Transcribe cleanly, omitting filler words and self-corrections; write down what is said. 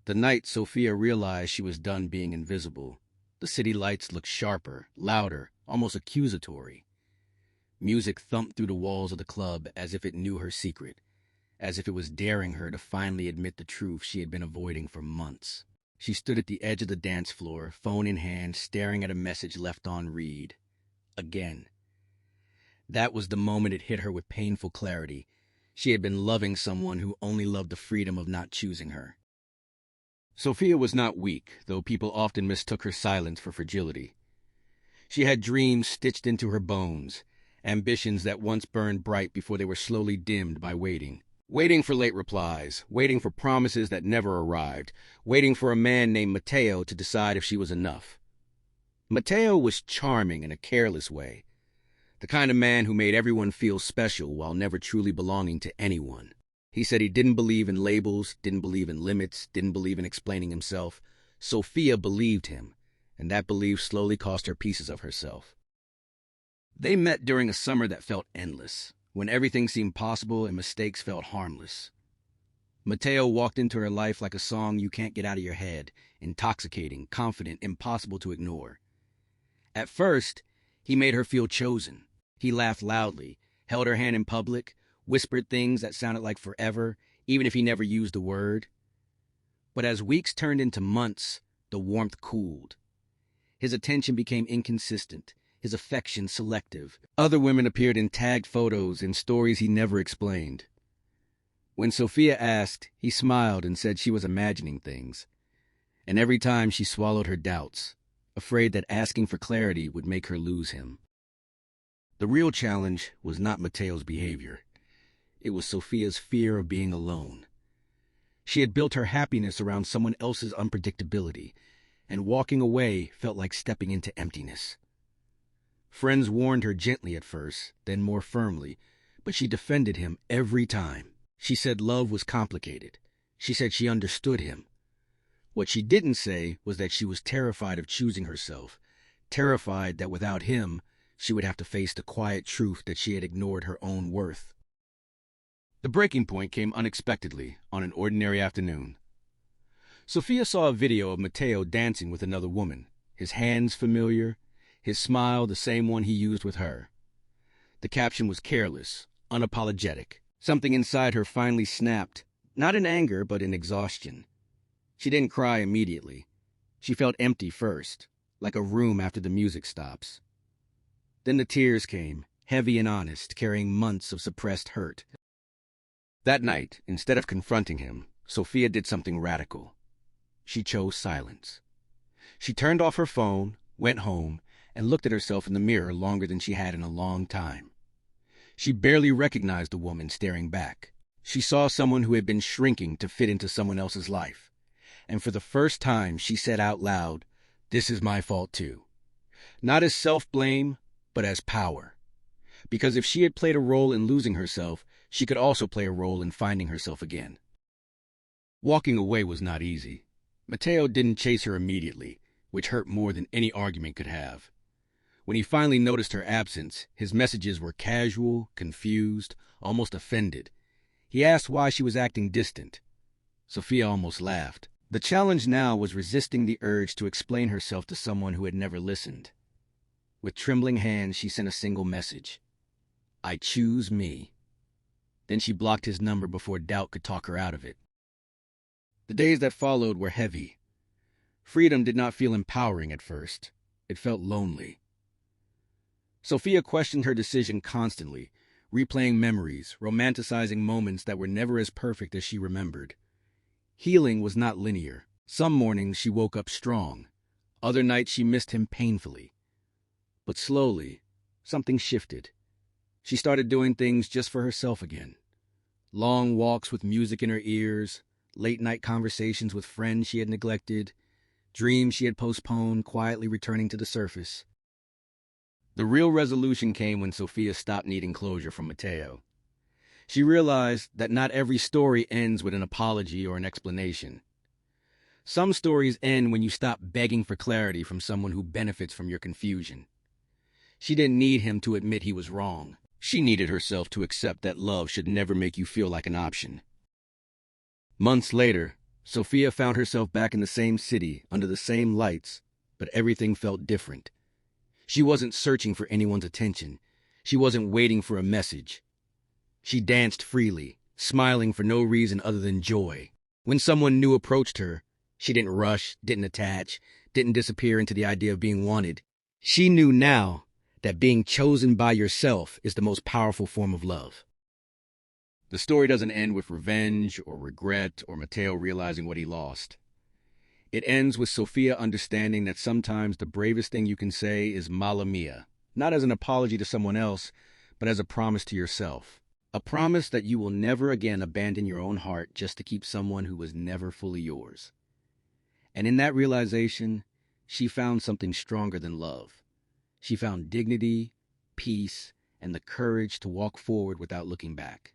The night Sophia realized she was done being invisible, the city lights looked sharper, louder, almost accusatory. Music thumped through the walls of the club as if it knew her secret, as if it was daring her to finally admit the truth she had been avoiding for months. She stood at the edge of the dance floor, phone in hand, staring at a message left on read. Again. That was the moment it hit her with painful clarity. She had been loving someone who only loved the freedom of not choosing her. Sophia was not weak, though people often mistook her silence for fragility. She had dreams stitched into her bones, ambitions that once burned bright before they were slowly dimmed by waiting. Waiting for late replies, waiting for promises that never arrived, waiting for a man named Matteo to decide if she was enough. Matteo was charming in a careless way, the kind of man who made everyone feel special while never truly belonging to anyone. He said he didn't believe in labels, didn't believe in limits, didn't believe in explaining himself. Sophia believed him, and that belief slowly cost her pieces of herself. They met during a summer that felt endless, when everything seemed possible and mistakes felt harmless. Matteo walked into her life like a song you can't get out of your head, intoxicating, confident, impossible to ignore. At first, he made her feel chosen. He laughed loudly, held her hand in public, whispered things that sounded like forever, even if he never used a word. But as weeks turned into months, the warmth cooled. His attention became inconsistent, his affection selective. Other women appeared in tagged photos and stories he never explained. When Sophia asked, he smiled and said she was imagining things. And every time she swallowed her doubts, afraid that asking for clarity would make her lose him. The real challenge was not Matteo's behavior. It was Sophia's fear of being alone. She had built her happiness around someone else's unpredictability, and walking away felt like stepping into emptiness. Friends warned her gently at first, then more firmly, but she defended him every time. She said love was complicated. She said she understood him. What she didn't say was that she was terrified of choosing herself, terrified that without him, she would have to face the quiet truth that she had ignored her own worth. The breaking point came unexpectedly on an ordinary afternoon. Sophia saw a video of Matteo dancing with another woman, his hands familiar, his smile the same one he used with her. The caption was careless, unapologetic. Something inside her finally snapped, not in anger but in exhaustion. She didn't cry immediately. She felt empty first, like a room after the music stops. Then the tears came, heavy and honest, carrying months of suppressed hurt. That night, instead of confronting him, Sophia did something radical. She chose silence. She turned off her phone, went home, and looked at herself in the mirror longer than she had in a long time. She barely recognized the woman staring back. She saw someone who had been shrinking to fit into someone else's life. And for the first time, she said out loud, "This is my fault too." Not as self-blame, but as power. Because if she had played a role in losing herself, she could also play a role in finding herself again. Walking away was not easy. Matteo didn't chase her immediately, which hurt more than any argument could have. When he finally noticed her absence, his messages were casual, confused, almost offended. He asked why she was acting distant. Sophia almost laughed. The challenge now was resisting the urge to explain herself to someone who had never listened. With trembling hands, she sent a single message. "I choose me." Then she blocked his number before doubt could talk her out of it. The days that followed were heavy. Freedom did not feel empowering at first. It felt lonely. Sophia questioned her decision constantly, replaying memories, romanticizing moments that were never as perfect as she remembered. Healing was not linear. Some mornings she woke up strong. Other nights she missed him painfully. But slowly, something shifted. She started doing things just for herself again. Long walks with music in her ears, late-night conversations with friends she had neglected, dreams she had postponed quietly returning to the surface. The real resolution came when Sophia stopped needing closure from Matteo. She realized that not every story ends with an apology or an explanation. Some stories end when you stop begging for clarity from someone who benefits from your confusion. She didn't need him to admit he was wrong. She needed herself to accept that love should never make you feel like an option. Months later, Sophia found herself back in the same city, under the same lights, but everything felt different. She wasn't searching for anyone's attention. She wasn't waiting for a message. She danced freely, smiling for no reason other than joy. When someone new approached her, she didn't rush, didn't attach, didn't disappear into the idea of being wanted. She knew now that being chosen by yourself is the most powerful form of love. The story doesn't end with revenge or regret or Mateo realizing what he lost. It ends with Sophia understanding that sometimes the bravest thing you can say is "Mala mia," not as an apology to someone else, but as a promise to yourself. A promise that you will never again abandon your own heart just to keep someone who was never fully yours. And in that realization, she found something stronger than love. She found dignity, peace, and the courage to walk forward without looking back.